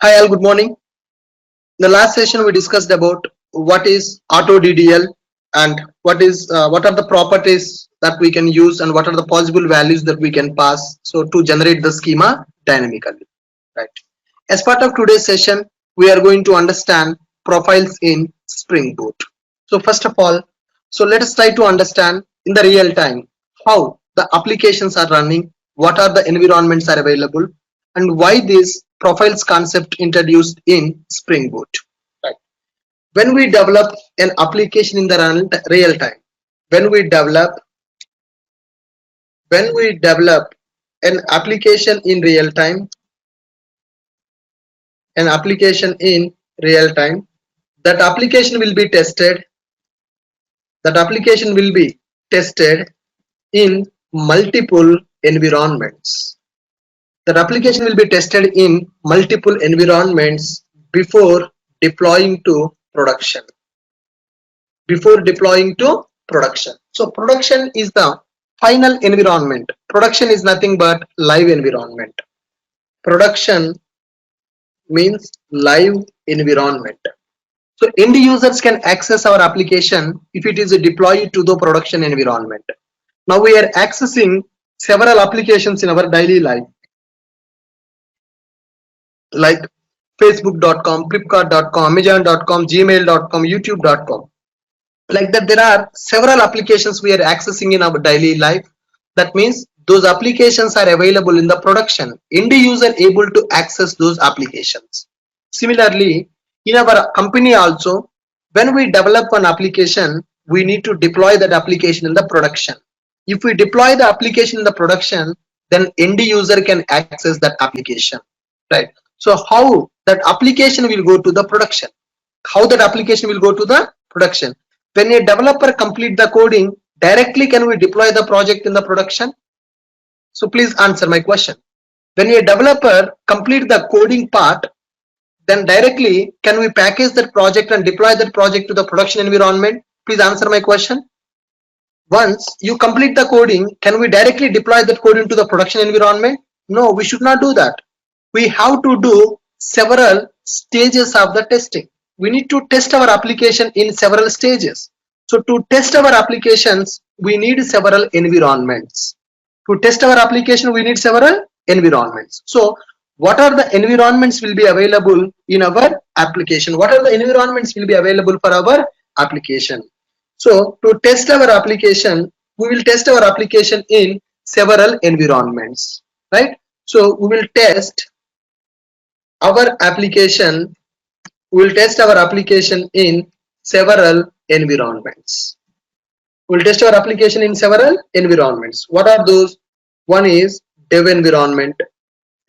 Hi all, good morning. In the last session we discussed about what is auto DDL and what are the properties that we can use and what are the possible values that we can pass so to generate the schema dynamically, right? As part of today's session we are going to understand profiles in Spring Boot. So first of all, so let us try to understand in the real time how the applications are running, what are the environments are available, and why this profiles concept introduced in Spring Boot. Right. When we develop an application in the real time, when we develop an application in real time, an application in real time, that application will be tested. That application will be tested in multiple environments. That application will be tested in multiple environments before deploying to production. Before deploying to production. So production is the final environment. Production is nothing but live environment. Production means live environment. So end users can access our application if it is deployed to the production environment. Now we are accessing several applications in our daily life, like facebook.com, flipkart.com, amazon.com, gmail.com, youtube.com. Like that, there are several applications we are accessing in our daily life. That means those applications are available in the production. End user able to access those applications. Similarly, in our company also, when we develop an application, we need to deploy that application in the production. If we deploy the application in the production, then end user can access that application, right? So how that application will go to the production? How that application will go to the production? When a developer complete the coding, directly can we deploy the project in the production? So please answer my question. When a developer complete the coding part, then directly can we package that project and deploy that project to the production environment? Please answer my question. Once you complete the coding, can we directly deploy that code into the production environment? No, we should not do that. We have to do several stages of the testing. We need to test our application in several stages. So to test our applications, we need several environments. To test our application, we need several environments. So what are the environments will be available in our application? What are the environments will be available for our application? So to test our application, we will test our application in several environments, right? So we will test our application. We will test our application in several environments. We will test our application in several environments. What are those? One is dev environment.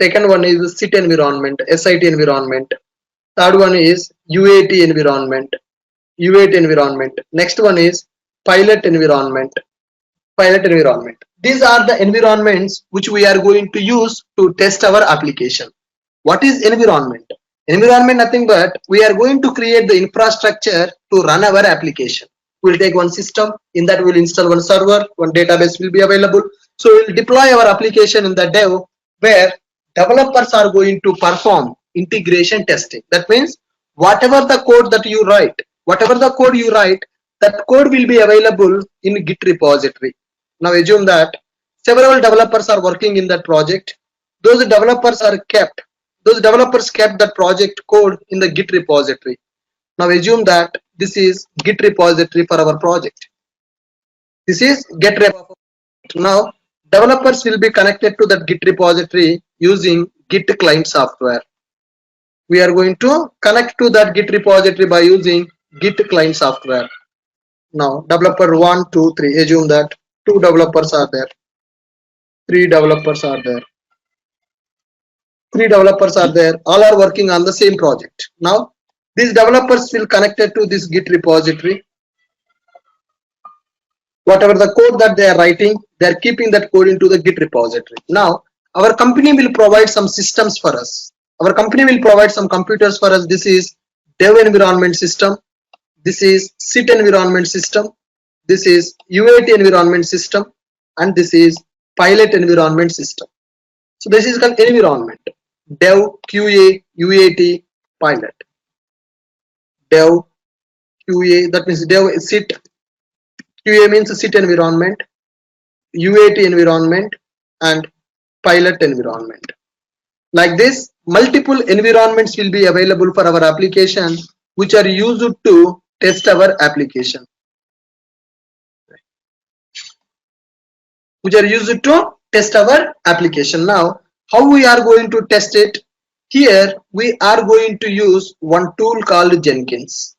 Second one is sit environment, SIT environment. Third one is UAT environment. UAT environment. Next one is pilot environment. Pilot environment. These are the environments which we are going to use to test our application. What is environment? Environment nothing but we are going to create the infrastructure to run our application. We'll take one system, in that we'll install one server, one database will be available. So we'll deploy our application in the dev where developers are going to perform integration testing. That means whatever the code that you write, that code will be available in Git repository. Now assume that several developers are working in that project. Those developers kept that project code in the Git repository. Now assume that this is Git repository for our project. This is Git repository. Now developers will be connected to that Git repository using Git client software. We are going to connect to that Git repository by using Git client software. Now developer 1, 2, 3. Assume that 2 developers are there. 3 developers are there. 3 developers are there. All are working on the same project. Now these developers will connected to this Git repository. Whatever the code that they are writing, they are keeping that code into the Git repository. Now our company will provide some systems for us. Our company will provide some computers for us. This is dev environment system. This is sit environment system. This is UAT environment system. And this is pilot environment system. So this is called environment. dev, QA, UAT, pilot. Dev, QA, that means dev sit, QA means sit environment, UAT environment, and pilot environment. Like this, multiple environments will be available for our application, which are used to test our application. Which are used to test our application. Now, how we are going to test it? Here, we are going to use one tool called Jenkins.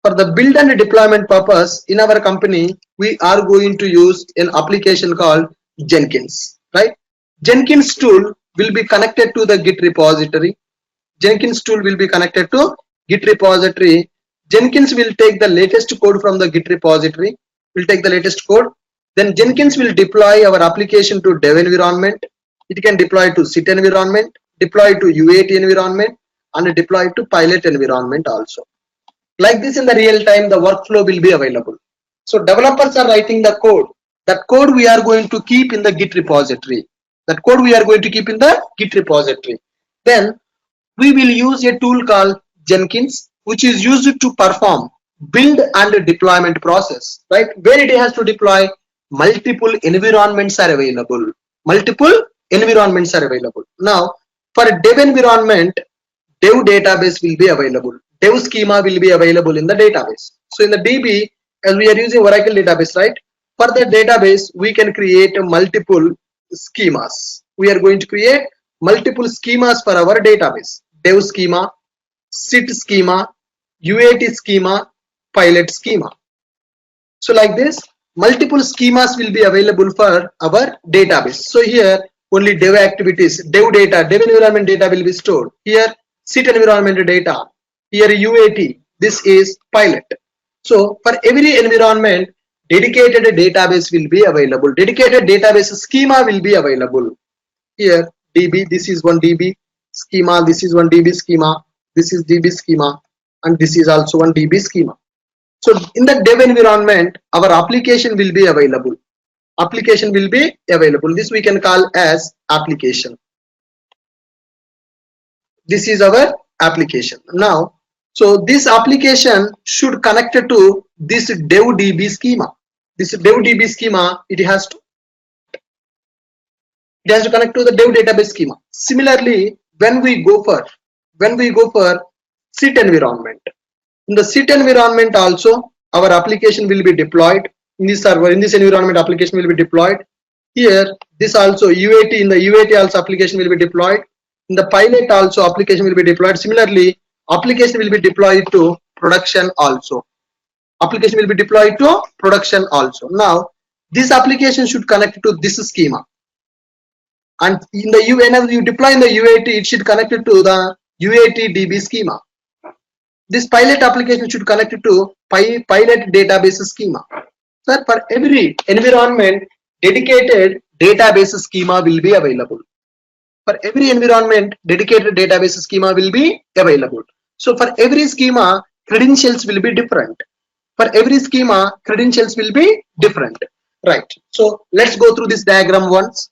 For the build and deployment purpose in our company, we are going to use an application called Jenkins, right? Jenkins tool will be connected to the Git repository. Jenkins tool will be connected to Git repository. Jenkins will take the latest code from the Git repository. Will take the latest code. Then Jenkins will deploy our application to dev environment. It can deploy to sit environment, deploy to UAT environment, and deploy to pilot environment also. Like this, in the real time, the workflow will be available. So developers are writing the code. That code we are going to keep in the Git repository. That code we are going to keep in the Git repository. Then we will use a tool called Jenkins, which is used to perform build and deployment process, right? Where it has to deploy, multiple environments are available. Multiple environments are available. Now, for a dev environment, dev database will be available. Dev schema will be available in the database. So in the DB, as we are using Oracle database, right? For the database, we can create multiple schemas. We are going to create multiple schemas for our database. Dev schema, sit schema, UAT schema, pilot schema. So like this, multiple schemas will be available for our database. So here only dev activities, dev data, dev environment data will be stored. Here sit environment data, here UAT, this is pilot. So for every environment, dedicated database will be available. Dedicated database schema will be available. Here DB, this is one DB schema, this is one DB schema, this is DB schema, and this is also one DB schema. So in the dev environment, our application will be available. Application will be available. This we can call as application. This is our application. Now, so this application should connect to this dev DB schema. This dev DB schema, it has to connect to the dev database schema. Similarly, when we go for sit environment, in the sit environment also our application will be deployed in this server. In this environment, application will be deployed. Here this also UAT, in the UAT also application will be deployed. In the pilot also application will be deployed. Similarly, application will be deployed to production also. Application will be deployed to production also. Now this application should connect to this schema, and in the whenever you deploy in the UAT, it should connect to the UAT DB schema. This pilot application should connect to pilot database schema. So for every environment, dedicated database schema will be available. For every environment, dedicated database schema will be available. So for every schema, credentials will be different. For every schema, credentials will be different. Right. So let's go through this diagram once.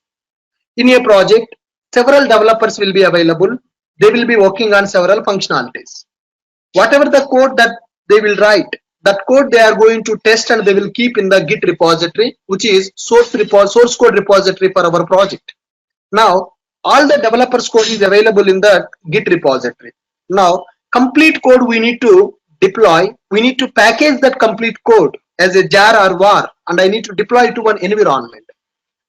In a project, several developers will be available. They will be working on several functionalities. Whatever the code that they will write, that code they are going to test and they will keep in the Git repository, which is source code repository for our project. Now, all the developers code is available in the Git repository. Now, complete code we need to deploy. We need to package that complete code as a jar or var, and I need to deploy it to one environment.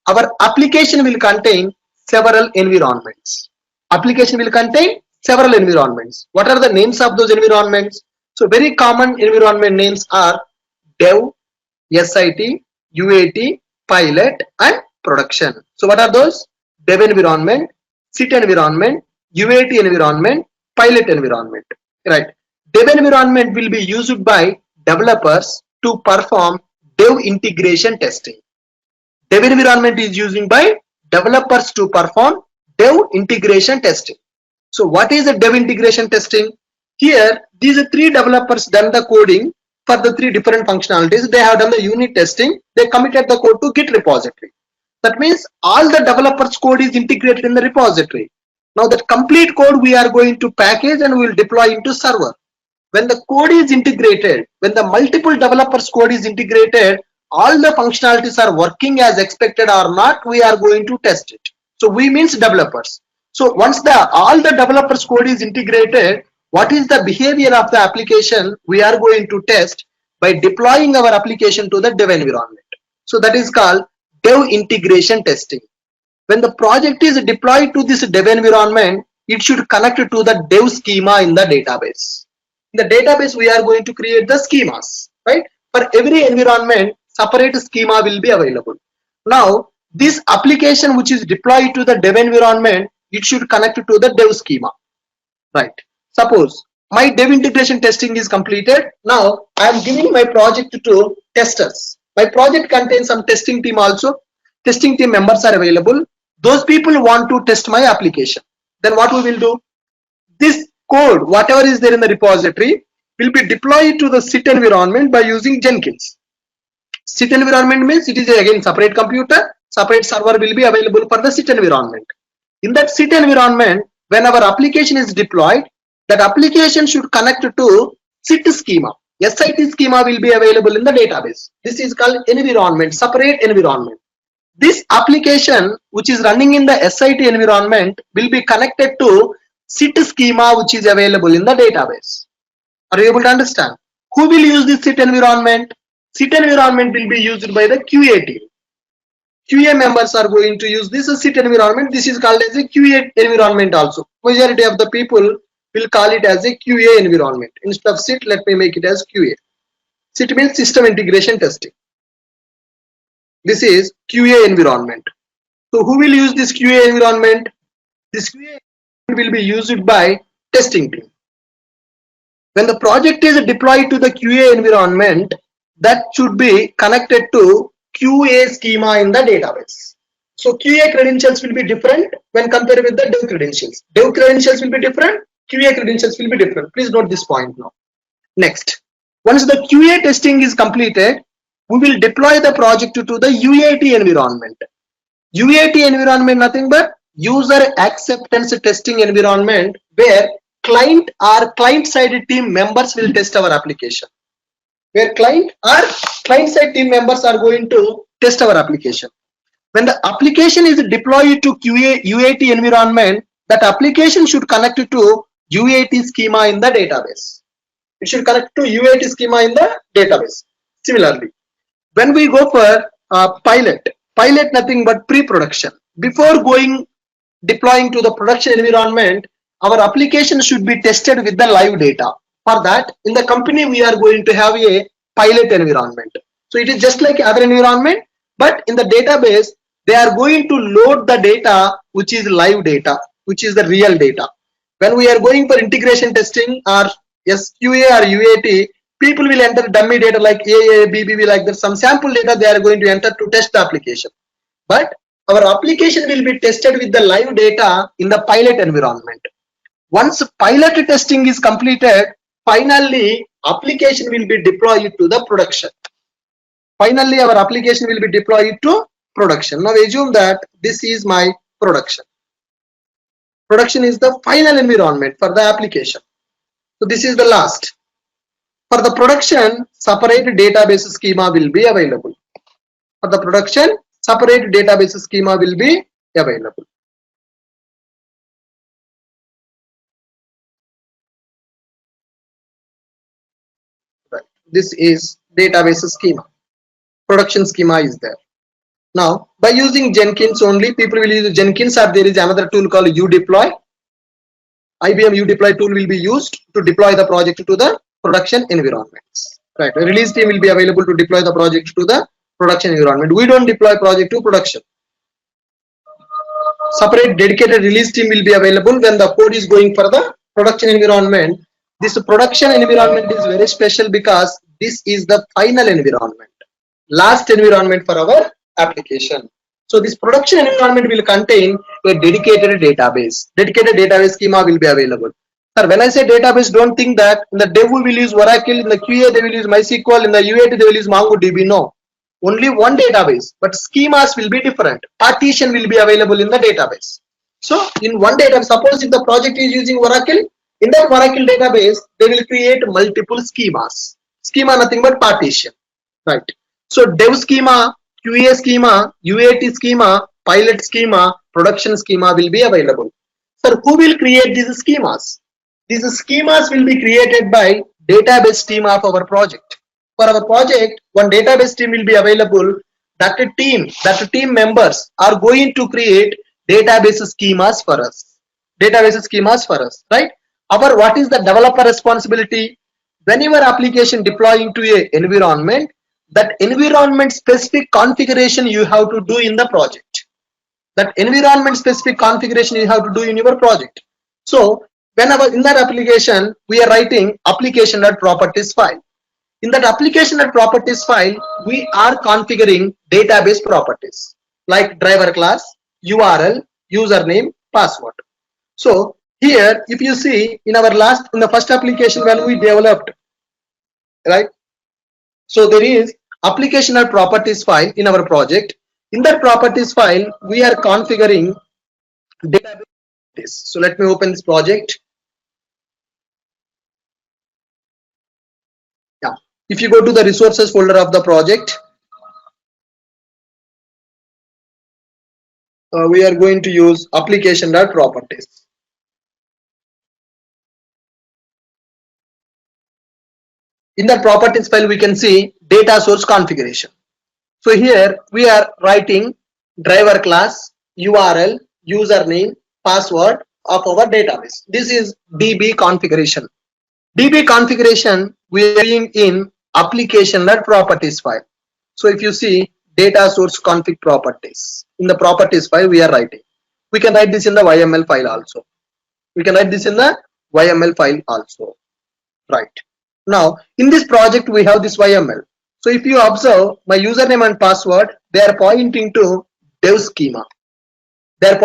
Our application will contain several environments. Application will contain several environments. What are the names of those environments? So very common environment names are dev, SIT, UAT, pilot, and production. So what are those? Dev environment, sit environment, UAT environment, pilot environment. Right. Dev environment will be used by developers to perform dev integration testing. Dev environment is used by developers to perform dev integration testing. So what is the dev integration testing? Here, these three developers done the coding for the three different functionalities. They have done the unit testing. They committed the code to Git repository. That means all the developers code is integrated in the repository. Now that complete code we are going to package and we will deploy into server. When the code is integrated, when the multiple developers code is integrated, all the functionalities are working as expected or not, we are going to test it. So we means developers. So once all the developers code is integrated, what is the behavior of the application we are going to test by deploying our application to the dev environment. So that is called dev integration testing. When the project is deployed to this dev environment, it should connect to the dev schema in the database. In the database, we are going to create the schemas, right? For every environment, separate schema will be available. Now, this application which is deployed to the dev environment, it should connect to the dev schema, right? Suppose my dev integration testing is completed. Now, I am giving my project to testers. My project contains some testing team also. Testing team members are available. Those people want to test my application. Then what we will do? This code, whatever is there in the repository, will be deployed to the SIT environment by using Jenkins. SIT environment means it is again separate computer, separate server will be available for the SIT environment. In that SIT environment, when our application is deployed, that application should connect to SIT schema. SIT schema will be available in the database. This is called environment, separate environment. This application which is running in the SIT environment will be connected to SIT schema which is available in the database. Are you able to understand? Who will use this SIT environment? SIT environment will be used by the QA team. QA members are going to use this SIT environment. This is called as a QA environment also. Majority of the people will call it as a QA environment. Instead of SIT, let me make it as QA. SIT means system integration testing. This is QA environment. So who will use this QA environment? This QA will be used by testing team. When the project is deployed to the QA environment, that should be connected to QA schema in the database. So QA credentials will be different when compared with the dev credentials. Dev credentials will be different, QA credentials will be different. Please note this point now. Next, once the QA testing is completed, we will deploy the project to the UAT environment. UAT environment nothing but user acceptance testing environment, where client or client side team members will test our application. Where client or client side team members are going to test our application. When the application is deployed to UAT environment, that application should connect to UAT schema in the database. It should connect to UAT schema in the database. Similarly, when we go for pilot nothing but pre-production. Before deploying to the production environment, our application should be tested with the live data. For that, in the company, we are going to have a pilot environment. So it is just like other environment, but in the database, they are going to load the data, which is live data, which is the real data. When we are going for integration testing or SQA or UAT, people will enter dummy data like AA, BBB, like that. Some sample data they are going to enter to test the application. But our application will be tested with the live data in the pilot environment. Once pilot testing is completed, finally application will be deployed to the production. Finally, our application will be deployed to production. Now assume that this is my production. Production is the final environment for the application. So this is the last. For the production, separate database schema will be available. For the production, separate database schema will be available. Right. This is database schema. Production schema is there. Now, by using Jenkins only, people will use Jenkins, or there is another tool called udeploy. IBM udeploy tool will be used to deploy the project to the production environments. Right. A release team will be available to deploy the project to the production environment. We don't deploy project to production. Separate dedicated release team will be available when the code is going for the production environment. This production environment is very special because this is the final environment, last environment for our application. So this production environment will contain a dedicated database. Dedicated database schema will be available. Sir, when I say database, don't think that in the dev we will use Oracle, in the QA they will use MySQL, in the UAT they will use MongoDB. No, only one database, but schemas will be different. Partition will be available in the database. So in one database, suppose if the project is using Oracle, in that Oracle database, they will create multiple schemas. Schema nothing but partition, right? So dev schema, QA schema, UAT schema, pilot schema, production schema will be available. So who will create these schemas? These schemas will be created by database team of our project. For our project, one database team will be available. That team members are going to create database schemas for us. Database schemas for us, right? Our what is the developer responsibility? Whenever application deploying to a environment, that environment specific configuration you have to do in the project. That environment specific configuration you have to do in your project. So whenever in that application we are writing application.properties file. In that application.properties file, we are configuring database properties like driver class, URL, username, password. So here, if you see in the first application when we developed, right? So there is application.properties file in our project. In that properties file, we are configuring database. So let me open this project. Yeah. If you go to the resources folder of the project, we are going to use application.properties. In the properties file, we can see data source configuration. So here we are writing driver class, URL, username, password of our database. This is DB configuration. DB configuration we are doing in application.properties file. So if you see data source config properties, in the properties file we are writing. We can write this in the YML file also. Right. Now in this project we have this YML. So if you observe my username and password, they are pointing to dev schema. Where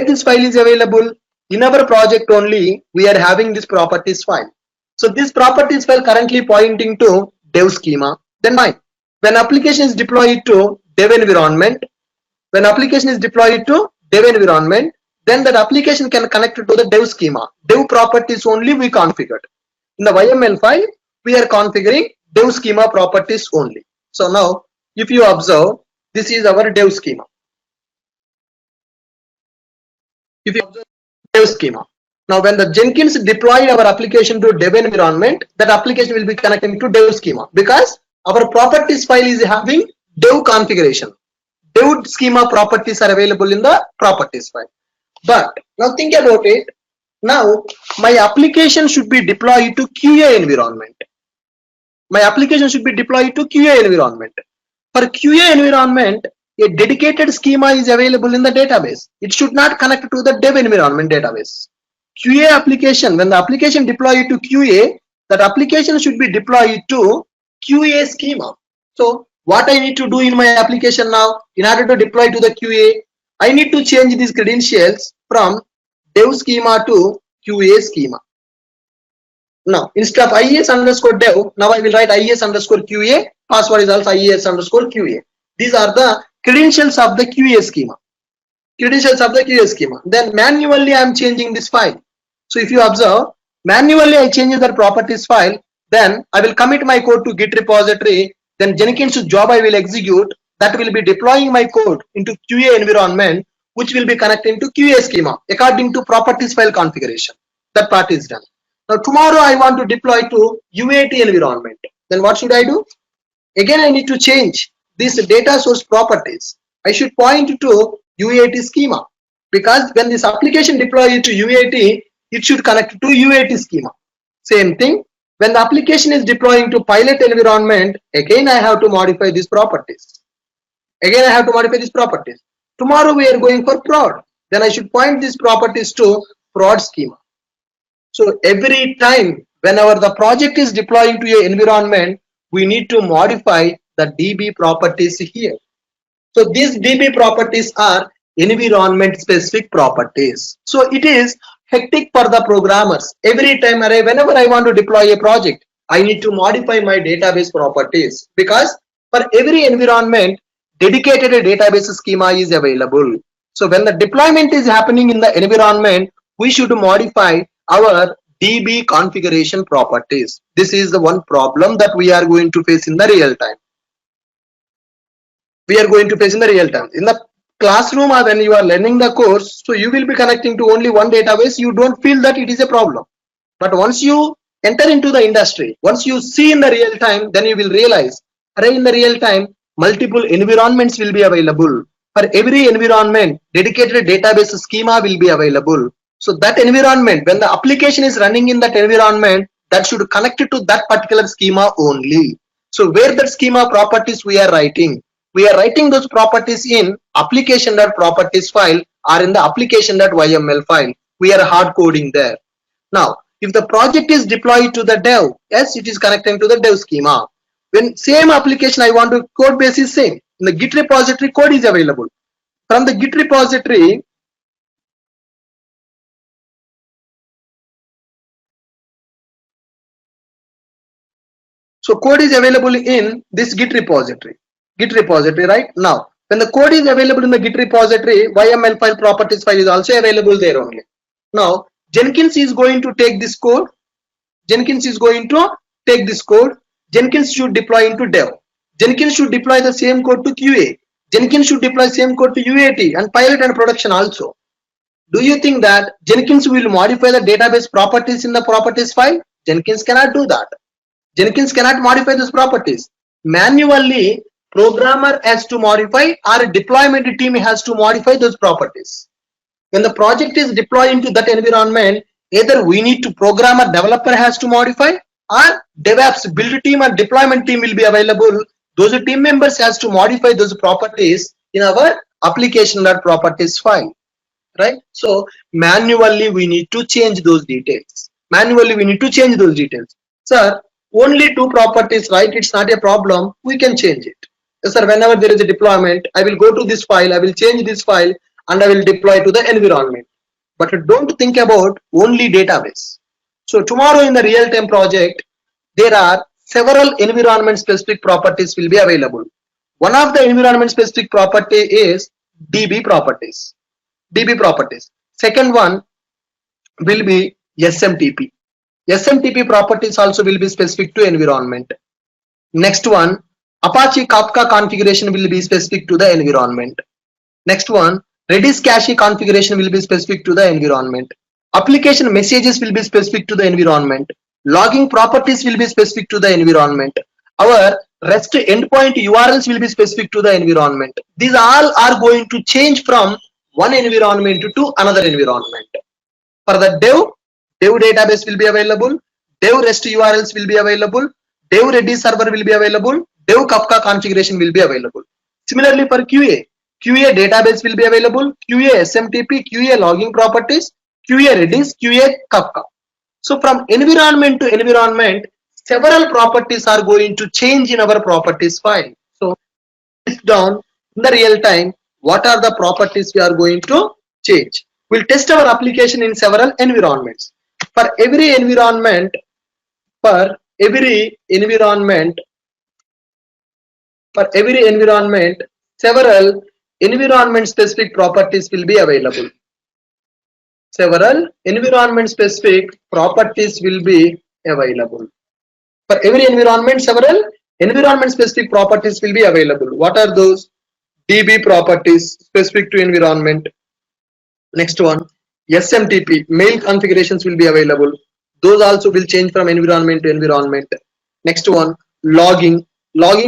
this file is available? In our project only, we are having this properties file. So this properties file currently pointing to dev schema. Then fine. When application is deployed to dev environment, then that application can connect to the dev schema. Dev properties only we configured. In the YML file, we are configuring dev schema properties only. So now, if you observe, this is our dev schema. If you observe dev schema. Now when the Jenkins deployed our application to dev environment, that application will be connecting to dev schema because our properties file is having dev configuration. Dev schema properties are available in the properties file. But now think about it. Now my application should be deployed to QA environment. For QA environment, a dedicated schema is available in the database. It should not connect to the dev environment database. QA application, when the application deployed to QA, that application should be deployed to QA schema. So what I need to do in my application now, in order to deploy to the QA, I need to change these credentials from dev schema to QA schema. Now instead of IES_dev, now I will write IES_QA. Password is also IES_QA. These are the credentials of the QA schema. Then manually I am changing this file. So if you observe, manually I change the properties file. Then I will commit my code to Git repository. Then Jenkins job I will execute. That will be deploying my code into QA environment, which will be connecting to QA schema according to properties file configuration. That part is done. Now tomorrow I want to deploy to UAT environment. Then what should I do? Again I need to change this data source properties. I should point to UAT schema because when this application deployed to UAT, it should connect to UAT schema. Same thing. When the application is deploying to pilot environment, again I have to modify these properties. Tomorrow we are going for prod. Then I should point these properties to prod schema. So every time whenever the project is deploying to your environment, we need to modify the DB properties here. So these DB properties are environment specific properties. So it is hectic for the programmers. Every time whenever I want to deploy a project, I need to modify my database properties because for every environment, dedicated database schema is available. So when the deployment is happening in the environment, we should modify our DB configuration properties. This is the one problem that we are going to face in the real time. In the classroom or when you are learning the course, so you will be connecting to only one database. You don't feel that it is a problem. But once you enter into the industry, once you see in the real time, then you will realize, in the real time, multiple environments will be available. For every environment, dedicated database schema will be available. So that environment, when the application is running in that environment, that should connect it to that particular schema only. So where that schema properties we are writing those properties in application.properties file or in the application.yml file. We are hard coding there. Now, if the project is deployed to the dev, yes, it is connecting to the dev schema. When same application I want to code base is same. In the Git repository, code is available. From the Git repository, so code is available in this Git repository, right? Now, when the code is available in the Git repository, YML file properties file is also available there only. Now, Jenkins is going to take this code. Jenkins should deploy into dev. Jenkins should deploy the same code to QA. Jenkins should deploy same code to UAT and pilot and production also. Do you think that Jenkins will modify the database properties in the properties file? Jenkins cannot do that. Jenkins cannot modify those properties. Manually, programmer has to modify or a deployment team has to modify those properties. When the project is deployed into that environment, either we need to program or developer has to modify, or DevOps build team or deployment team will be available. Those team members has to modify those properties in our application.properties file, right? So manually we need to change those details. Sir, only two properties, right? It's not a problem. We can change it. Yes, sir, whenever there is a deployment, I will go to this file, I will change this file, and I will deploy to the environment. But don't think about only database. So tomorrow in the real-time project, there are several environment specific properties will be available. One of the environment specific property is DB properties. Second one will be SMTP. SMTP properties also will be specific to environment. Next one, Apache Kafka configuration will be specific to the environment. Next one, Redis cache configuration will be specific to the environment. Application messages will be specific to the environment. Logging properties will be specific to the environment. Our REST endpoint URLs will be specific to the environment. These all are going to change from one environment to another environment. For the dev database will be available. Dev REST URLs will be available. Dev Redis server will be available. Dev Kafka configuration will be available. Similarly for QA database will be available. QA SMTP, QA logging properties, QA Redis, QA Kafka. So from environment to environment, several properties are going to change in our properties file. So it's down in the real time. What are the properties we are going to change? We'll test our application in several environments. For every environment, several environment specific properties will be available. For every environment, several environment specific properties will be available. What are those? DB properties specific to environment. Next one, SMTP mail configurations will be available. Those also will change from environment to environment. Next one, logging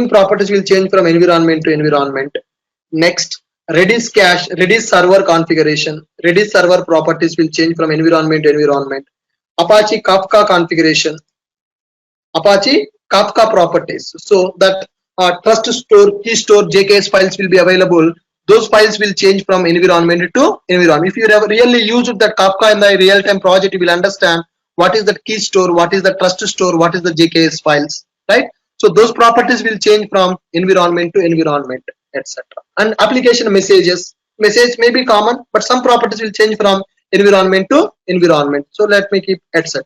properties will change from environment to environment. Next, Redis cache, Redis server configuration, Redis server properties will change from environment to environment. Apache Kafka configuration, Apache Kafka properties. So that trust store, key store, JKS files will be available. Those files will change from environment to environment. If you have really used that Kafka in the real-time project, you will understand what is the key store, what is the trust store, what is the JKS files, right? So those properties will change from environment to environment, etc. And application message may be common, but some properties will change from environment to environment. So let me keep etc.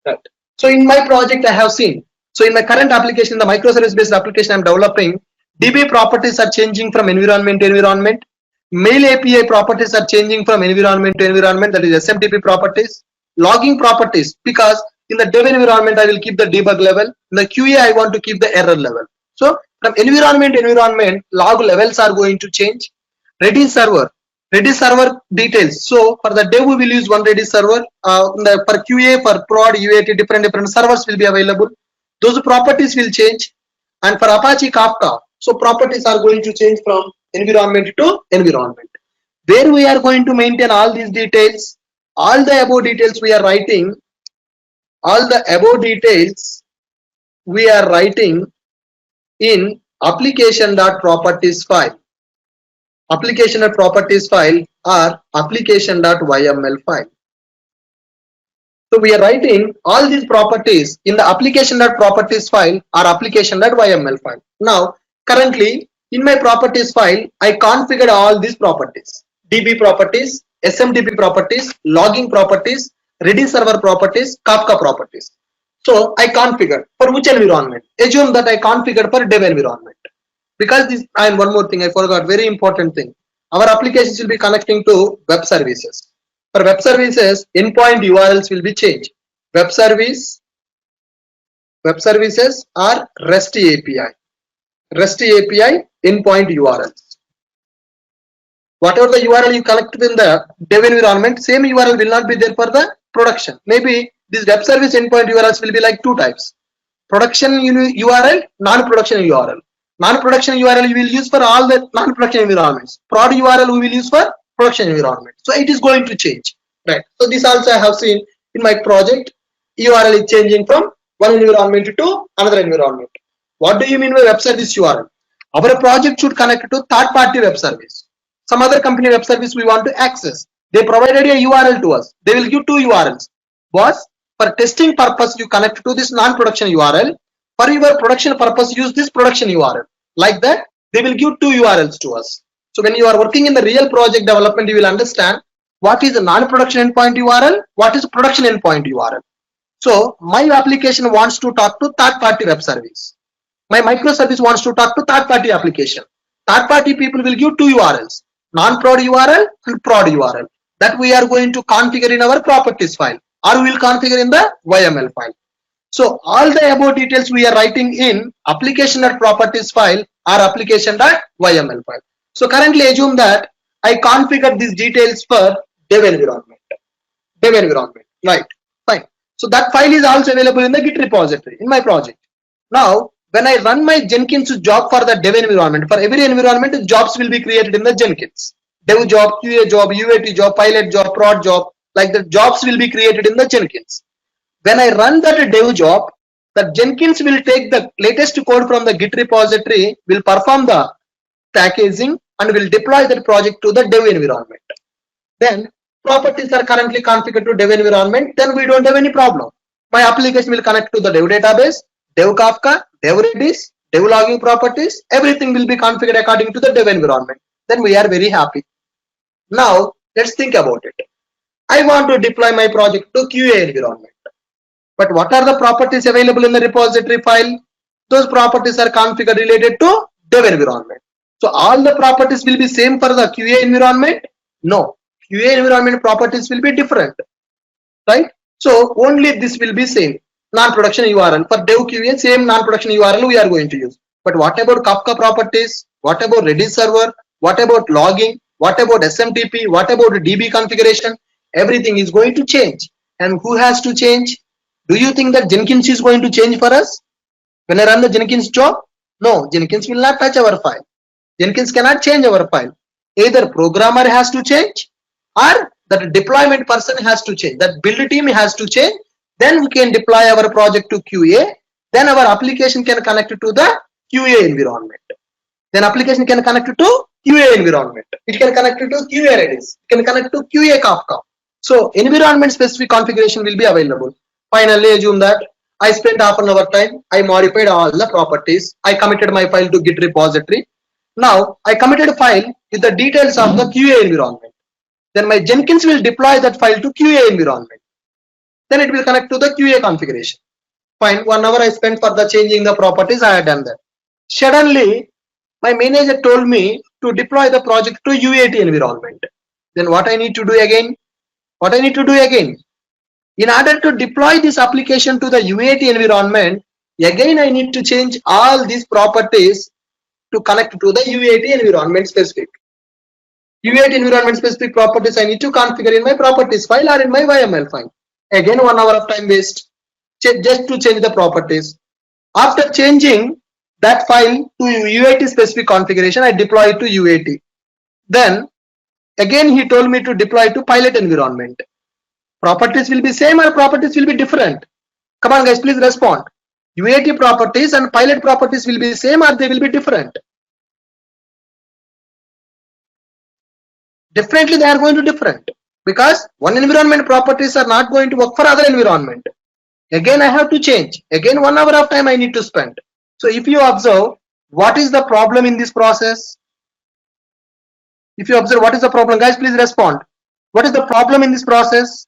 Right. So in my project I have seen. So in my current application, the microservice based application I'm developing, DB properties are changing from environment to environment. Mail API properties are changing from environment to environment, that is SMTP properties. Logging properties, because in the dev environment I will keep the debug level, in the QA I want to keep the error level. So from environment to environment, log levels are going to change. Redis server details. So for the dev we will use one Redis server. For QA, for prod, UAT, different servers will be available. Those properties will change. And for Apache Kafka, so properties are going to change from environment to environment. Where we are going to maintain all these details, all the above details we are writing, all the above details we are writing in application.properties file. Application.properties file or application.yml file. So we are writing all these properties in the application.properties file or application.yml file. Now, currently in my properties file, I configured all these properties: DB properties, SMTP properties, logging properties, Redis server properties, Kafka properties. So I configured for which environment? Assume that I configured for dev environment. Because this, and one more thing I forgot, very important thing. Our applications will be connecting to web services. For web services, endpoint URLs will be changed. Web services are REST API. REST API endpoint URLs. Whatever the URL you connect in the dev environment, same URL will not be there for the production. Maybe this web service endpoint URLs will be like two types: production URL, non-production URL. Non-production URL you will use for all the non-production environments. Prod URL we will use for production environment. So it is going to change, right? So this also I have seen in my project. URL is changing from one environment to another environment. What do you mean by web service URL? Our project should connect to third-party web service. Some other company web service we want to access. They provided a URL to us. They will give two URLs. Boss, for testing purpose you connect to this non-production URL. For your production purpose use this production URL. Like that, they will give two URLs to us. So when you are working in the real project development, you will understand what is a non-production endpoint URL, what is a production endpoint URL. So my application wants to talk to third-party web service. My microservice wants to talk to third-party application. Third-party people will give two URLs: non-prod URL and prod URL. That we are going to configure in our properties file, or we will configure in the YML file. So all the above details we are writing in application.properties file or application.yml file. So currently assume that I configured these details for dev environment. Dev environment, right? Fine. So that file is also available in the Git repository in my project. Now, when I run my Jenkins job for the dev environment, for every environment, jobs will be created in the Jenkins. Dev job, QA job, UAT job, pilot job, prod job, like the jobs will be created in the Jenkins. When I run that dev job, the Jenkins will take the latest code from the Git repository, will perform the packaging and will deploy that project to the dev environment. Then properties are currently configured to dev environment, then we don't have any problem. My application will connect to the dev database, dev Kafka, dev Redis, dev logging properties, everything will be configured according to the dev environment. Then we are very happy. Now let's think about it. I want to deploy my project to QA environment. But what are the properties available in the repository file? Those properties are configured related to dev environment. So all the properties will be same for the QA environment? No. QA environment properties will be different, right? So only this will be same. Non-production URL. For dev QA, same non-production URL we are going to use. But what about Kafka properties? What about Redis server? What about logging? What about SMTP? What about DB configuration? Everything is going to change. And who has to change? Do you think that Jenkins is going to change for us? When I run the Jenkins job? No, Jenkins will not touch our file. Jenkins cannot change our file. Either programmer has to change or that deployment person has to change. That build team has to change. Then we can deploy our project to QA. Then our application can connect to the QA environment. Then application can connect to QA environment. It can connect to QA Redis. It can connect to QA Kafka. So environment specific configuration will be available. Finally, assume that I spent half an hour time. I modified all the properties. I committed my file to Git repository. Now I committed a file with the details of the QA environment. Then my Jenkins will deploy that file to QA environment. Then it will connect to the QA configuration. Fine, 1 hour I spent for the changing the properties. I had done that. Suddenly, my manager told me to deploy the project to UAT environment. Then what I need to do again? What I need to do again? In order to deploy this application to the UAT environment, again I need to change all these properties to connect to the UAT environment specific. UAT environment specific properties I need to configure in my properties file or in my YML file. Again 1 hour of time waste just to change the properties. After changing that file to UAT specific configuration, I deploy it to UAT. Then again he told me to deploy to pilot environment. Properties will be same or properties will be different? Come on guys, please respond. UAT properties and pilot properties will be same or they will be different? Definitely they are going to different, because one environment properties are not going to work for other environment. Again I have to change. Again 1 hour of time I need to spend. So if you observe, what is the problem in this process? If you observe, what is the problem? Guys, please respond. What is the problem in this process?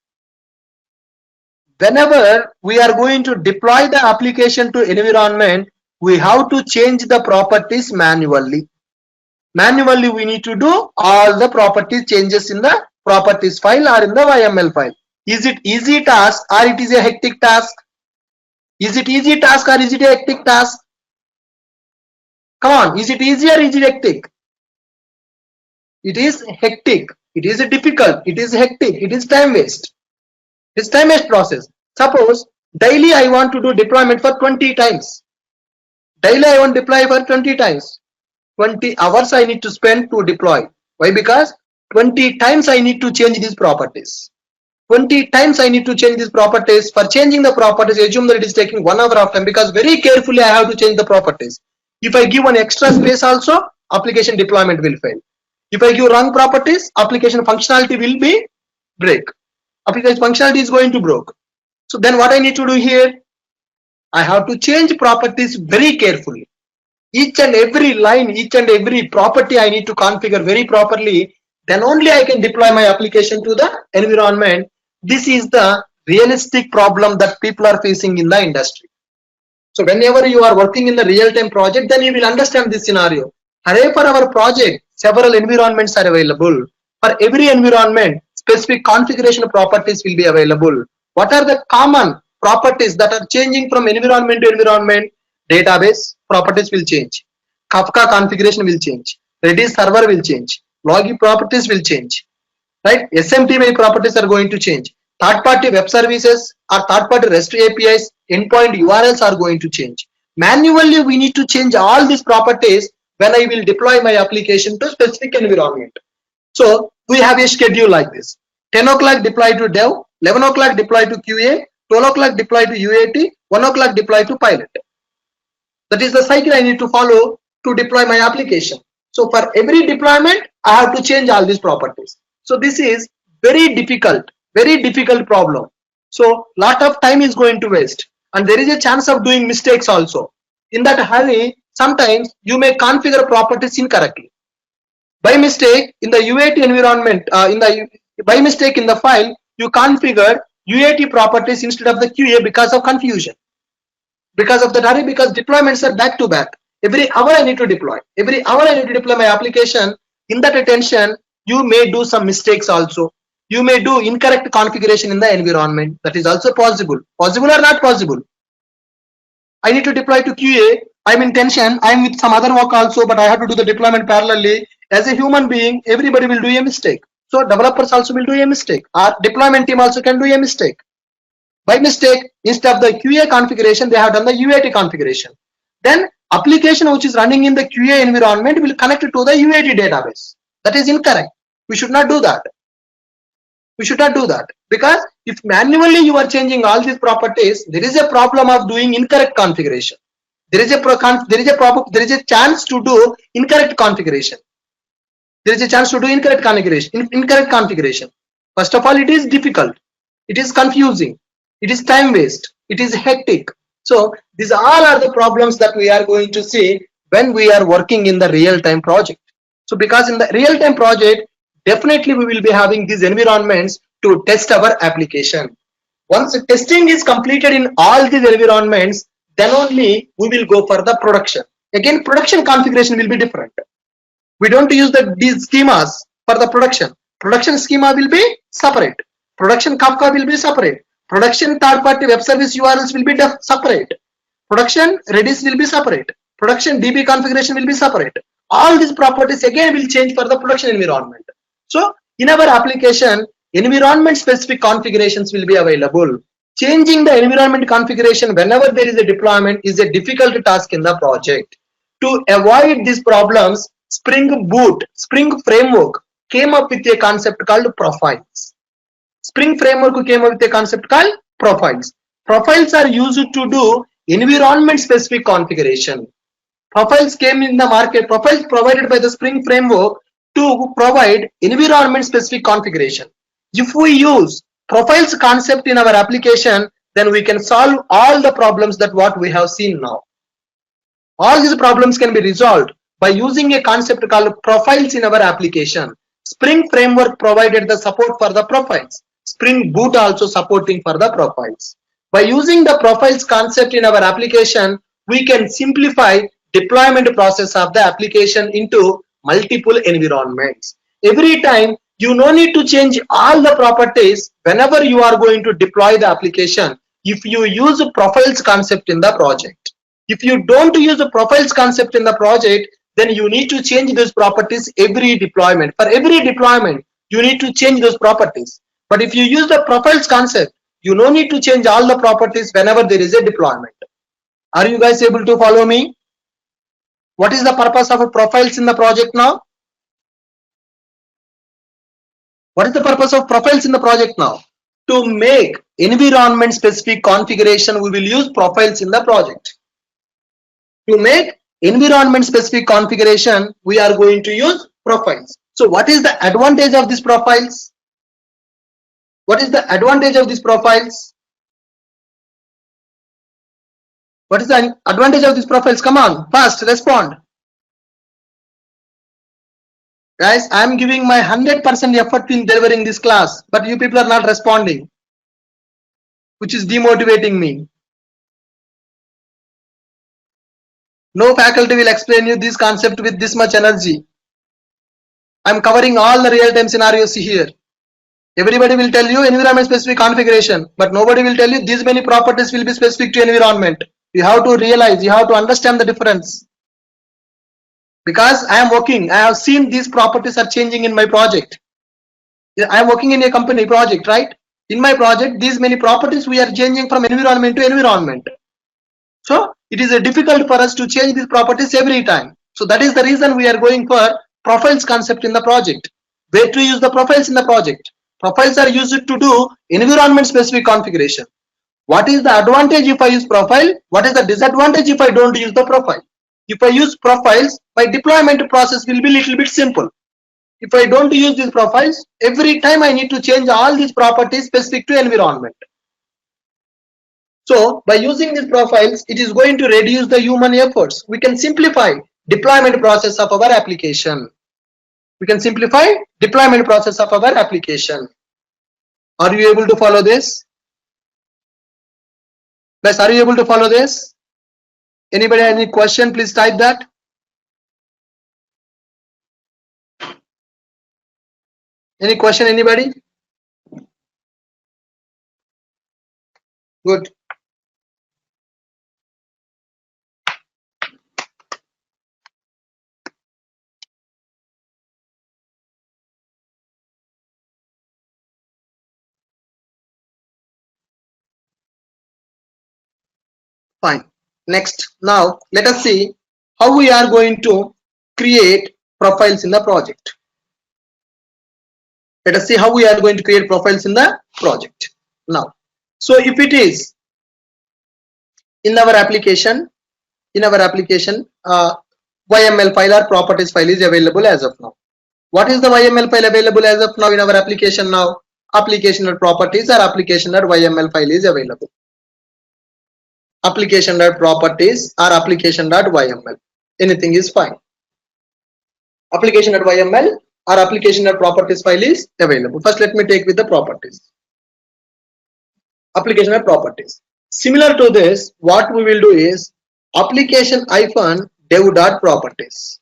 Whenever we are going to deploy the application to environment, we have to change the properties manually. Manually we need to do all the property changes in the properties file or in the YML file. Is it easy task or it is a hectic task? Is it easy task or is it a hectic task? Come on, is it easy or is it hectic? It is hectic. It is difficult. It is hectic. It is time waste. It's time waste process. Suppose daily I want to do deployment for 20 times. Daily I want to deploy for 20 times. 20 hours I need to spend to deploy. Why? Because 20 times I need to change these properties. 20 times I need to change these properties. For changing the properties, assume that it is taking 1 hour of time, because very carefully I have to change the properties. If I give one extra space also, application deployment will fail. If I give wrong properties, application functionality will be break. Application functionality is going to broke. So then what I need to do here? I have to change properties very carefully. Each and every line, each and every property I need to configure very properly. Then only I can deploy my application to the environment. This is the realistic problem that people are facing in the industry. So whenever you are working in the real-time project, then you will understand this scenario. Hooray, for our project, several environments are available. For every environment, specific configuration properties will be available. What are the common properties that are changing from environment to environment? Database properties will change. Kafka configuration will change. Redis server will change. Login properties will change. Right? SMTP properties are going to change. Third-party web services or third-party REST APIs, endpoint URLs are going to change. Manually, we need to change all these properties when I will deploy my application to specific environment. So we have a schedule like this. 10 o'clock deploy to dev, 11 o'clock deploy to QA, 12 o'clock deploy to UAT, 1 o'clock deploy to pilot. That is the cycle I need to follow to deploy my application. So for every deployment, I have to change all these properties. So this is very difficult problem. So lot of time is going to waste, and there is a chance of doing mistakes also. In that hurry, sometimes you may configure properties incorrectly. By mistake in the UAT environment, by mistake in the file, you configure UAT properties instead of the QA because of confusion. Because of that hurry, because deployments are back to back. Every hour I need to deploy. Every hour I need to deploy my application. In that attention, you may do some mistakes also. You may do incorrect configuration in the environment. That is also possible. Possible or not possible? I need to deploy to QA. I'm in tension. I'm with some other work also, but I have to do the deployment parallelly. As a human being, everybody will do a mistake. So developers also will do a mistake. Our deployment team also can do a mistake. By mistake, instead of the QA configuration, they have done the UAT configuration. Then application which is running in the QA environment will connect to the UAT database. That is incorrect. We should not do that. We should not do that, because if manually you are changing all these properties, there is a problem of doing incorrect configuration. There is a chance to do incorrect configuration. There is a chance to do incorrect configuration. First of all, it is difficult. It is confusing. It is time waste. It is hectic. So these all are the problems that we are going to see when we are working in the real-time project. So because in the real-time project, definitely we will be having these environments to test our application. Once the testing is completed in all these environments, then only we will go for the production. Again, production configuration will be different. We don't use these schemas for the production. Production schema will be separate. Production Kafka will be separate. Production third-party web service URLs will be separate. Production Redis will be separate. Production DB configuration will be separate. All these properties again will change for the production environment. So in our application, environment specific configurations will be available. Changing the environment configuration whenever there is a deployment is a difficult task in the project. To avoid these problems, Spring Framework came up with a concept called profiles. Spring Framework came up with a concept called profiles. Profiles are used to do environment specific configuration. Profiles came in the market, profiles provided by the Spring Framework to provide environment specific configuration. If we use profiles concept in our application, then we can solve all the problems that what we have seen now. All these problems can be resolved by using a concept called profiles in our application. Spring Framework provided the support for the profiles. Spring Boot also supporting for the profiles. By using the profiles concept in our application, we can simplify deployment process of the application into multiple environments. Every time you no need to change all the properties whenever you are going to deploy the application if you use a profiles concept in the project. If you don't use a profiles concept in the project, then you need to change those properties every deployment. For every deployment, you need to change those properties. But if you use the profiles concept, you no need to change all the properties whenever there is a deployment. Are you guys able to follow me? What is the purpose of profiles in the project now? What is the purpose of profiles in the project now? To make environment specific configuration, we will use profiles in the project. To make environment specific configuration, we are going to use profiles. So what is the advantage of these profiles? What is the advantage of these profiles? What is the advantage of these profiles? Come on, fast, respond. Guys, I am giving my 100% effort in delivering this class, but you people are not responding, which is demotivating me. No faculty will explain you this concept with this much energy. I am covering all the real-time scenarios here. Everybody will tell you environment specific configuration, but nobody will tell you these many properties will be specific to environment. You have to realize, you have to understand the difference. Because I am working, I have seen these properties are changing in my project. I am working in a company project, right? In my project, these many properties we are changing from environment to environment. So it is difficult for us to change these properties every time. So that is the reason we are going for profiles concept in the project. Where to use the profiles in the project? Profiles are used to do environment specific configuration. What is the advantage if I use profile? What is the disadvantage if I don't use the profile? If I use profiles, my deployment process will be little bit simple. If I don't use these profiles, every time I need to change all these properties specific to environment. So by using these profiles, it is going to reduce the human efforts. We can simplify deployment process of our application. We can simplify deployment process of our application. Are you able to follow this? Guys, are you able to follow this? Anybody have any question? Please type that. Any question, anybody? Good. Fine. Next, now let us see how we are going to create profiles in the project. Let us see how we are going to create profiles in the project. Now, so if it is in our application, YML file or properties file is available as of now. What is the YML file available as of now in our application now? Application.properties or application.yml file is available. Application.properties or application.yml. Anything is fine. Application.yml or application.properties file is available. First, let me take with the properties. Application.properties. Similar to this, what we will do is application-. dev.properties.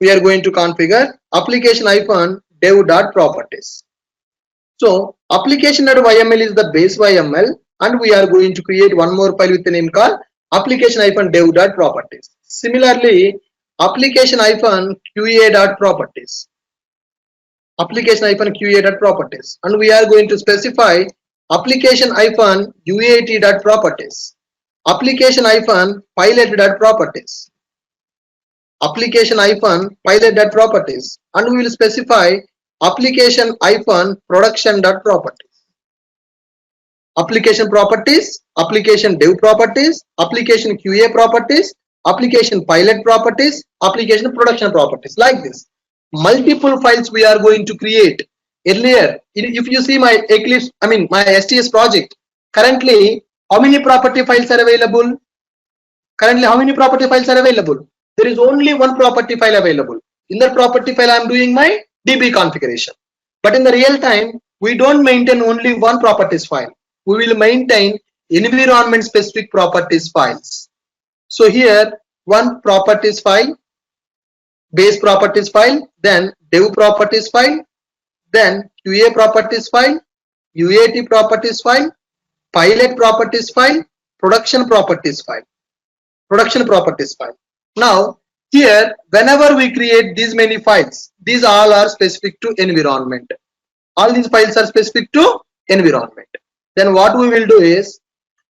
We are going to configure application-dev.properties. So application.yml is the base YML, and we are going to create one more file with the name called application-dev.properties. Similarly, application-qa.properties. Application-qa.properties, and we are going to specify application-uat.properties, application-pilot.properties, application-pilot.properties, and we will specify application-production.properties. Application properties, application dev properties, application QA properties, application pilot properties, application production properties. Like this, multiple files we are going to create. Earlier, if you see my Eclipse, my STS project, currently how many property files are available? Currently, how many property files are available? There is only one property file available. In that property file, I am doing my DB configuration. But in the real time, we don't maintain only one properties file. We will maintain environment specific properties files. So here, one properties file, base properties file, then dev properties file, then QA properties file, UAT properties file, pilot properties file, production properties file. Now here, whenever we create these many files, these all are specific to environment. All these files are specific to environment. Then what we will do is,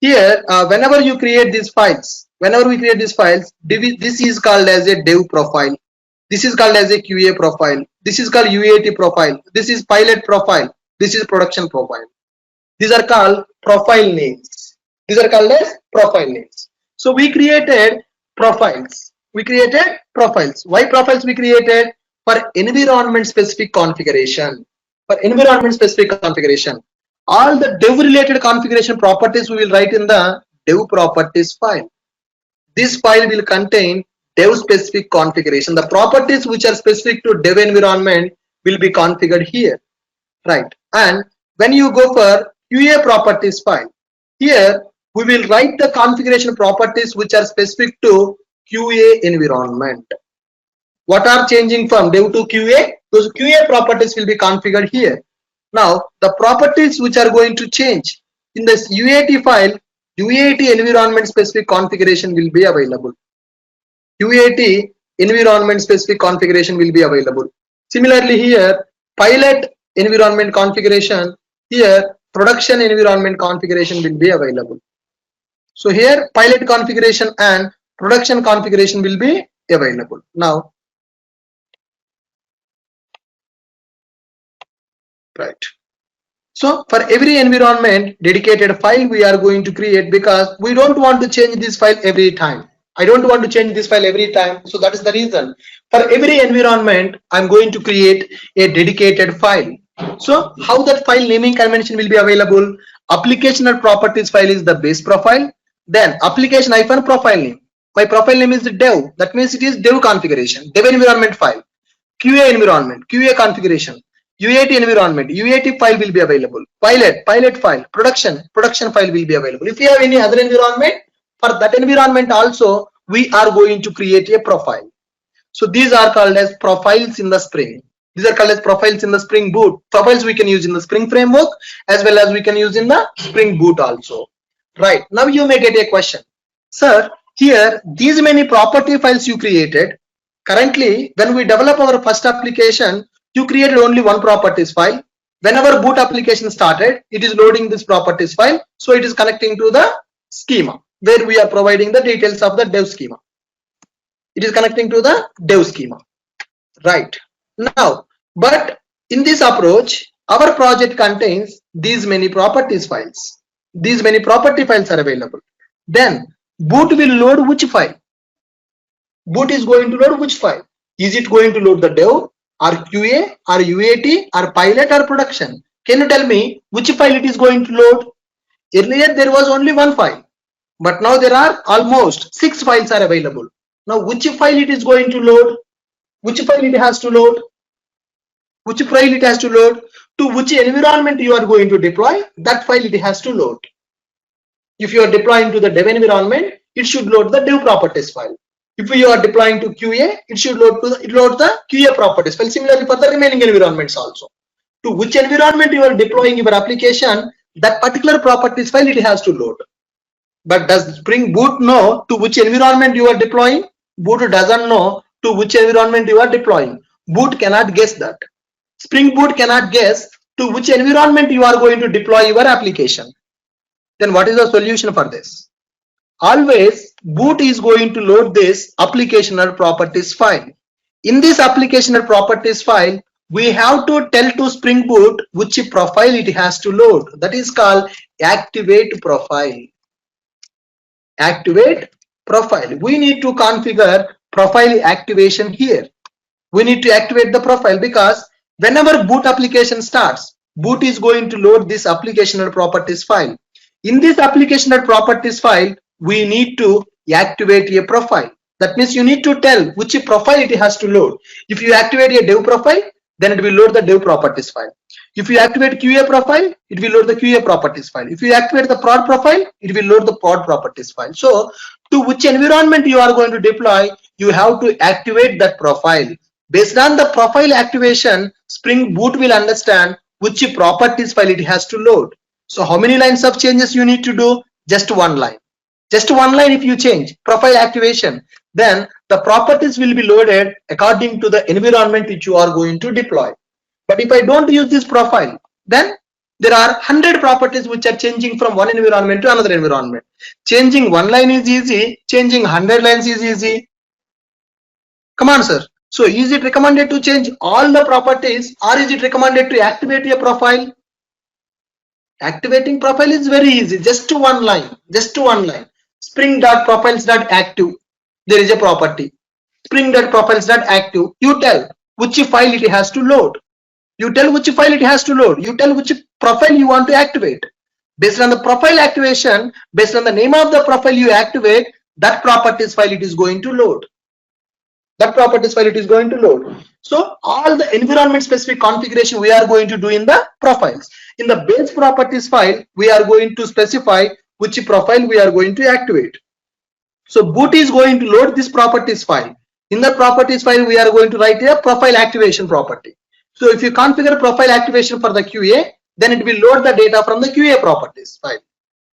here whenever you create these files, this is called as a dev profile, this is called as a QA profile, this is called UAT profile, this is pilot profile, this is production profile. These are called profile names. These are called as profile names. So we created profiles. Why profiles we created? For environment specific configuration. All the dev related configuration properties we will write in the dev properties file. This file will contain dev specific configuration. The properties which are specific to dev environment will be configured here, right? And when you go for QA properties file, here we will write the configuration properties which are specific to QA environment. What are changing from dev to QA? Those QA properties will be configured here. Now the properties which are going to change in this UAT file, UAT environment specific configuration will be available. UAT environment specific configuration will be available. Similarly here, pilot environment configuration, here production environment configuration will be available. So here pilot configuration and production configuration will be available. Now, right. So for every environment dedicated file we are going to create, because we don't want to change this file every time. I don't want to change this file every time. So that is the reason. For every environment, I'm going to create a dedicated file. So how that file naming convention will be available? Application.properties file is the base profile. Then application-profile name. My profile name is dev. That means it is dev configuration, dev environment file. QA environment, QA configuration. UAT environment, UAT file will be available. Pilot file. Production file will be available. If you have any other environment, for that environment also we are going to create a profile. So these are called as profiles in the Spring. These are called as profiles in the Spring Boot. Profiles we can use in the Spring framework as well as we can use in the Spring Boot also. Right. Now you may get a question. Sir, here these many property files you created. Currently, when we develop our first application, you created only one properties file. Whenever boot application started, it is loading this properties file. So it is connecting to the schema where we are providing the details of the dev schema. It is connecting to the dev schema. Right. Now, but in this approach, our project contains these many properties files. These many property files are available. Then boot will load which file? Boot is going to load which file? Is it going to load the dev or QA or UAT or pilot or production? Can you tell me which file it is going to load? Earlier there was only one file, but now there are almost 6 files are available. Now which file it is going to load? Which file it has to load? Which file it has to load? To which environment you are going to deploy, that file it has to load. If you are deploying to the dev environment, it should load the dev properties file. If you are deploying to QA, it should load the QA properties file. Similarly for the remaining environments also. To which environment you are deploying your application, that particular properties file it has to load. But does Spring Boot know to which environment you are deploying? Boot doesn't know to which environment you are deploying. Boot cannot guess that. Spring Boot cannot guess to which environment you are going to deploy your application. Then what is the solution for this? Always Boot is going to load this applicational properties file. In this applicational properties file, we have to tell to Spring Boot which profile it has to load. That is called activate profile. Activate profile. We need to configure profile activation here. We need to activate the profile because whenever Boot application starts, Boot is going to load this applicational properties file. In this applicational properties file, we need to activate a profile. That means you need to tell which profile it has to load. If you activate a dev profile, then it will load the dev properties file. If you activate QA profile, it will load the QA properties file. If you activate the prod profile, it will load the prod properties file. So to which environment you are going to deploy, you have to activate that profile. Based on the profile activation, Spring Boot will understand which properties file it has to load. So how many lines of changes you need to do? Just one line. Just one line if you change profile activation, then the properties will be loaded according to the environment which you are going to deploy. But if I don't use this profile, then there are 100 properties which are changing from one environment to another environment. Changing one line is easy, changing 100 lines is easy. Come on, sir. So is it recommended to change all the properties or is it recommended to activate a profile? Activating profile is very easy, just to one line, spring.profiles.active. There is a property, spring.profiles.active. You tell which file it has to load. You tell which file it has to load. You tell which profile you want to activate. Based on the profile activation, based on the name of the profile you activate, that properties file it is going to load. So all the environment specific configuration we are going to do in the profiles. In the base properties file, we are going to specify which profile we are going to activate. So Boot is going to load this properties file. In the properties file, we are going to write a profile activation property. So if you configure profile activation for the QA, then it will load the data from the QA properties file.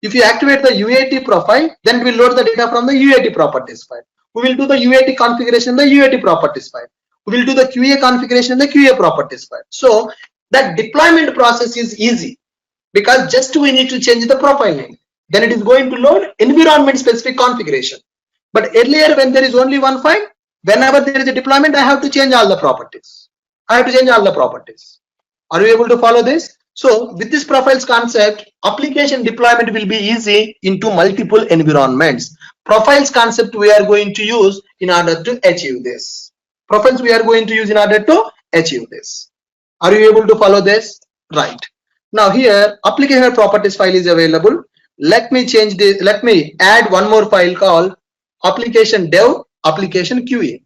If you activate the UAT profile, then it will load the data from the UAT properties file. We will do the UAT configuration in the UAT properties file. We will do the QA configuration in the QA properties file. So that deployment process is easy because just we need to change the profile name. Then it is going to load environment specific configuration. But earlier when there is only one file, whenever there is a deployment, I have to change all the properties. Are you able to follow this? So with this profiles concept, application deployment will be easy into multiple environments. Profiles concept we are going to use in order to achieve this. Are you able to follow this? Right. Now here application properties file is available. Let me change this. Let me add one more file called application dev application QA.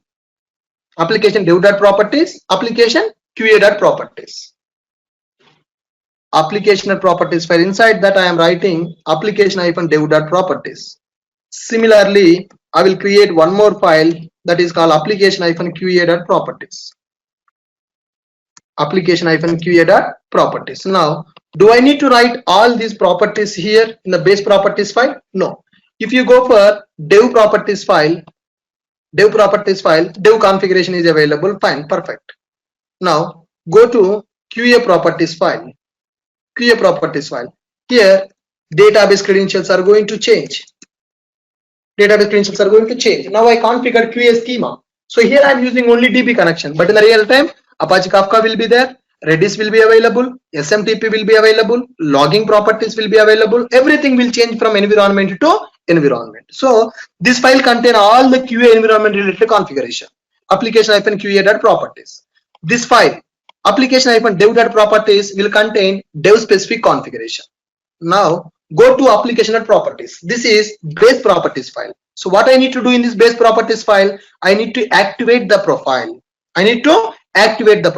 Application dev.properties, application QA.properties. Application properties file. Inside that I am writing application-dev.properties. Similarly, I will create one more file that is called application-QA.properties. Application-QA.properties. Now, do I need to write all these properties here in the base properties file? No. If you go for dev properties file, dev configuration is available. Fine, perfect. Now go to QA properties file. Here database credentials are going to change. Now I configured QA schema. So here I am using only DB connection, but in the real time Apache Kafka will be there, Redis will be available, SMTP will be available, logging properties will be available. Everything will change from environment to environment. So this file contain all the QA environment related configuration. Application-QA.properties. This file application-dev.properties will contain dev specific configuration. Now go to application.properties. This is base properties file. So what I need to do in this base properties file, I need to activate the profile. How I need to activate the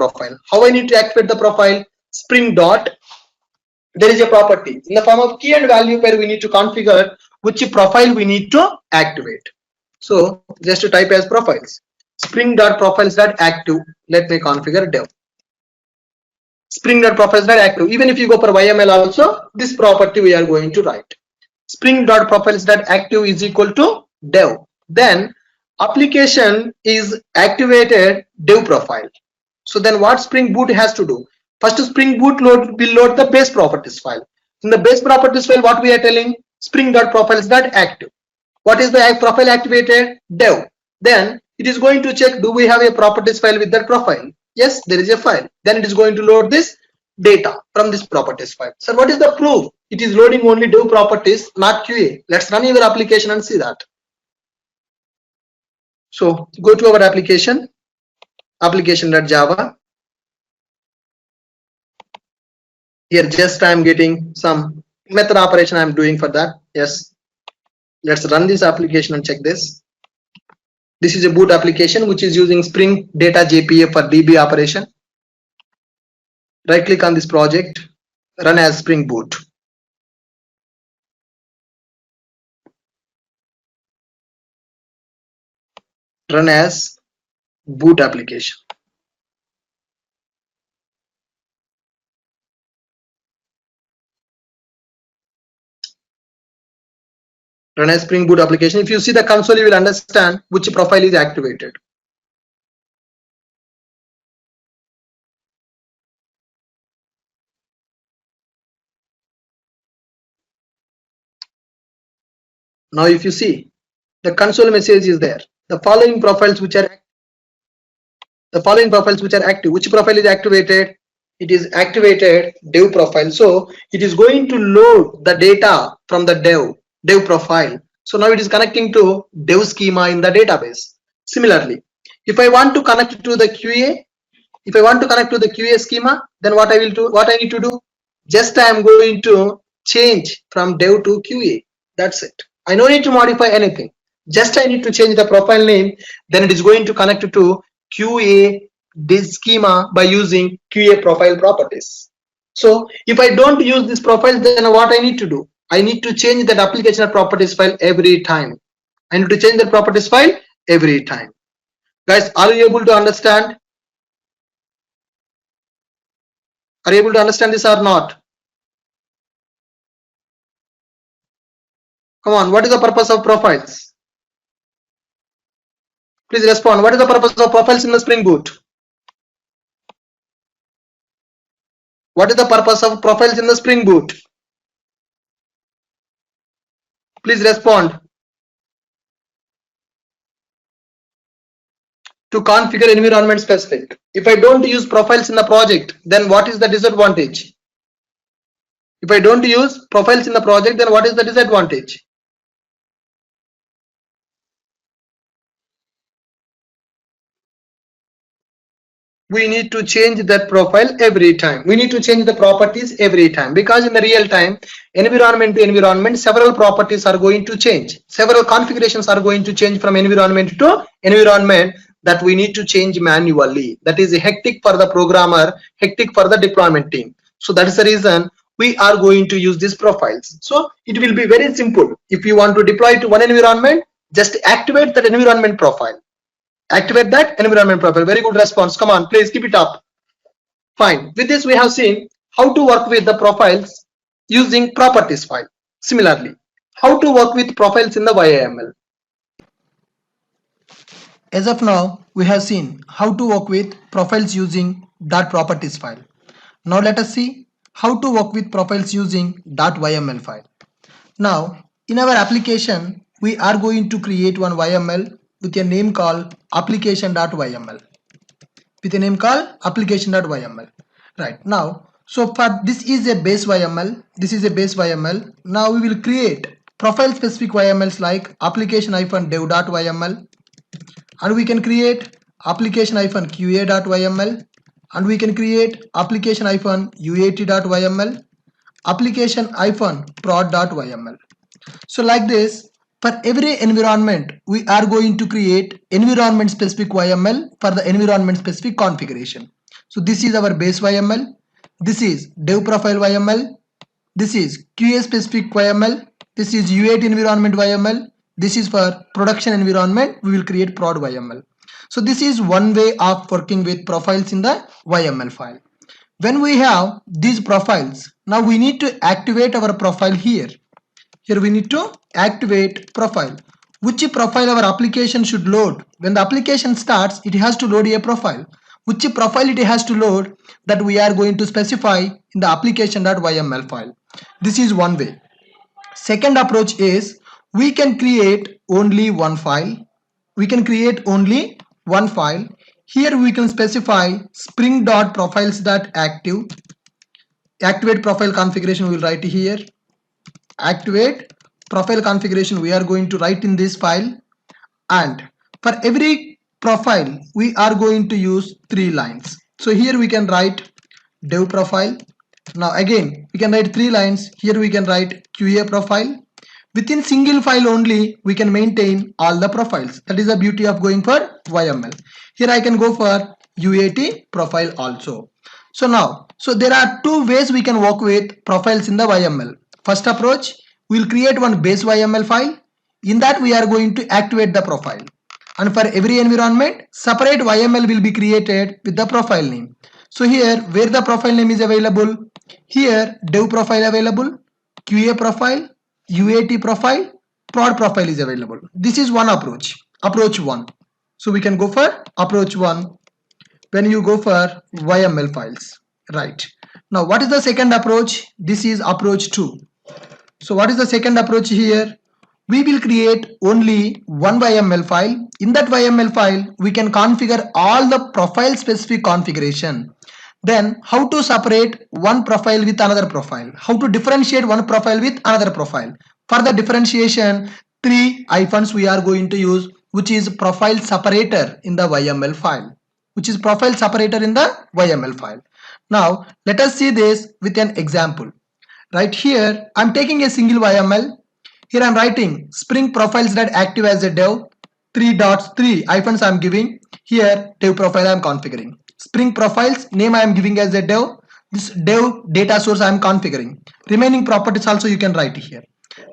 profile? Spring dot, there is a property in the form of key and value pair. We need to configure which profile we need to activate. So just to type as profiles, spring.profiles.active. Let me configure dev. Spring.profiles.active. Even if you go for YML also, this property we are going to write. Spring.profiles.active is equal to dev. Then application is activated dev profile. So then what Spring Boot has to do? First Spring Boot will load the base properties file. In the base properties file, what we are telling? Spring.profiles.active. What is the profile activated? Dev. Then it is going to check, do we have a properties file with that profile? Yes, there is a file. Then it is going to load this data from this properties file. So what is the proof? It is loading only dev properties, not QA. Let's run your application and see that. So go to our application, application.java. Here just I am getting some method operation I am doing for that. Yes, let's run this application and check this. This is a boot application which is using Spring Data JPA for DB operation. Right click on this project, run as Spring Boot. Run as boot application. Run as Spring Boot application. If you see the console, you will understand which profile is activated. Now if you see, the console message is there. The following profiles which are active. Which profile is activated? It is activated dev profile. So it is going to load the data from the dev profile. So now it is connecting to dev schema in the database. Similarly, if I want to connect to the QA, schema, then what I need to do? Just I am going to change from dev to QA. That's it. I don't need to modify anything. Just I need to change the profile name. Then it is going to connect to QA this schema by using QA profile properties. So if I don't use this profile, then what I need to do? I need to change that application properties file every time. I need to change the properties file every time. Guys, are you able to understand? Are you able to understand this or not? Come on, what is the purpose of profiles? Please respond. What is the purpose of profiles in the Spring Boot? What is the purpose of profiles in the Spring Boot? Please respond. To configure environment specific. If I don't use profiles in the project, then what is the disadvantage? If I don't use profiles in the project, then what is the disadvantage? We need to change that profile every time. We need to change the properties every time, because in the real time, environment to environment, several properties are going to change. Several configurations are going to change from environment to environment, that we need to change manually. That is hectic for the programmer, hectic for the deployment team. So that is the reason we are going to use these profiles. So it will be very simple. If you want to deploy to one environment, just activate that environment profile. Activate that environment profile. Very good response. Come on, please keep it up. Fine. With this, we have seen how to work with the profiles using properties file. Similarly, how to work with profiles in the YAML. As of now, we have seen how to work with profiles using .properties file. Now let us see how to work with profiles using .yml file. Now, in our application, we are going to create one YML with a name called application.yml. With a name called application.yml. Right now, so for this is a base YML. This is a base YML. Now we will create profile specific YMLs like application-dev.yml, and we can create application-qa.yml, and we can create application-uat.yml, application-prod.yml. So like this, for every environment, we are going to create environment specific YML for the environment specific configuration. So this is our base YML. This is dev profile YML. This is QA specific YML. This is UAT environment YML. This is for production environment. We will create prod YML. So this is one way of working with profiles in the YML file. When we have these profiles, now we need to activate our profile here. Here we need to activate profile. Which profile our application should load? When the application starts, it has to load a profile. Which profile it has to load, that we are going to specify in the application.yml file. This is one way. Second approach is we can create only one file. We can create only one file. Here we can specify spring.profiles.active. Activate profile configuration we will write here. Activate profile configuration we are going to write in this file, and for every profile we are going to use 3 lines. So here we can write dev profile. Now again we can write 3 lines. Here we can write QA profile. Within single file only we can maintain all the profiles. That is the beauty of going for YML. Here I can go for UAT profile also. So there are 2 ways we can work with profiles in the YML. First approach, we will create one base YML file. In that we are going to activate the profile. And for every environment, separate YML will be created with the profile name. So here where the profile name is available, here dev profile available, QA profile, UAT profile, prod profile is available. This is one approach, approach 1. So we can go for approach 1 when you go for YML files, right? Now what is the second approach? This is approach 2. So what is the second approach here? We will create only one YML file. In that YML file, we can configure all the profile specific configuration. Then how to separate one profile with another profile. How to differentiate one profile with another profile. For the differentiation, 3 hyphens we are going to use, which is profile separator in the YML file. Which is profile separator in the YML file. Now let us see this with an example. Right here, I'm taking a single YML. Here I'm writing spring profiles.active as a dev. 3 hyphens I'm giving. Here dev profile I'm configuring. Spring profiles name I am giving as a dev. This dev data source I am configuring. Remaining properties also you can write here.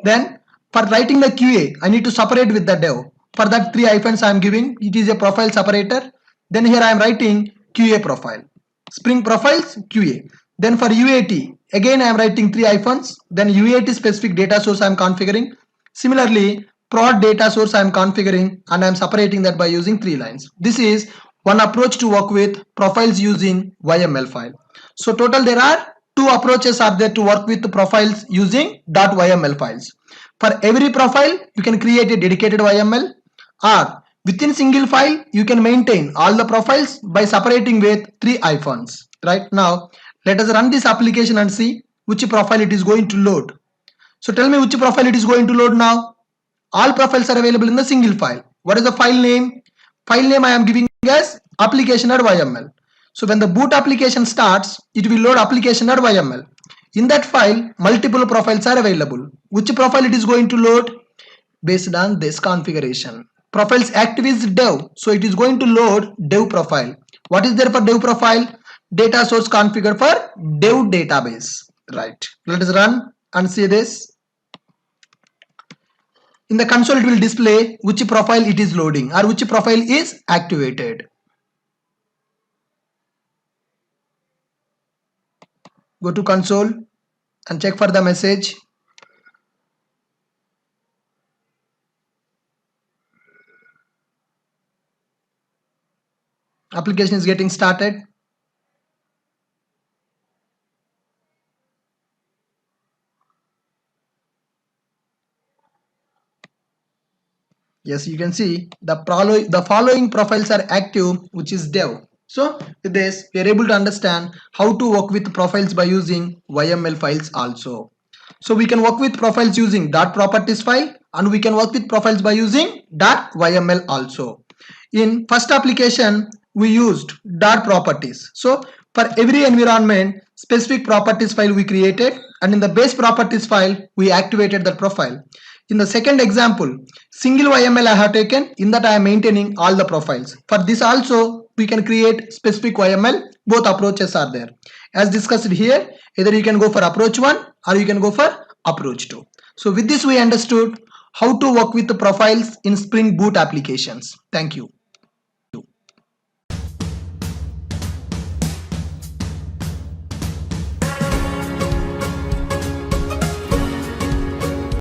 Then for writing the QA, I need to separate with the dev. For that 3 hyphens I am giving. It is a profile separator. Then here I am writing QA profile. Spring profiles QA. Then for UAT, again I am writing 3 hyphens. Then UAT specific data source I am configuring. Similarly, prod data source I am configuring, and I am separating that by using 3 lines. This is one approach to work with profiles using YML file. So total there are 2 approaches are there to work with the profiles using .yml files. For every profile, you can create a dedicated YML, or within single file, you can maintain all the profiles by separating with 3 hyphens. Right now, let us run this application and see which profile it is going to load. So tell me which profile it is going to load now. All profiles are available in the single file. What is the file name? File name I am giving as application.yml. So when the boot application starts, it will load application.yml. In that file, multiple profiles are available. Which profile it is going to load? Based on this configuration. Profiles active is dev. So it is going to load dev profile. What is there for dev profile? Data source configured for dev database. Right. Let us run and see this. In the console, it will display which profile it is loading or which profile is activated. Go to console and check for the message. Application is getting started. Yes, you can see the following profiles are active, which is dev. So with this, we are able to understand how to work with profiles by using YML files also. So we can work with profiles using .properties file, and we can work with profiles by using .yml also. In first application, we used .properties. So for every environment, specific properties file we created, and in the base properties file, we activated that profile. In the second example, single YML I have taken. In that I am maintaining all the profiles. For this also, we can create specific YML. Both approaches are there. As discussed here, either you can go for approach 1 or you can go for approach 2. So with this we understood how to work with the profiles in Spring Boot applications. Thank you.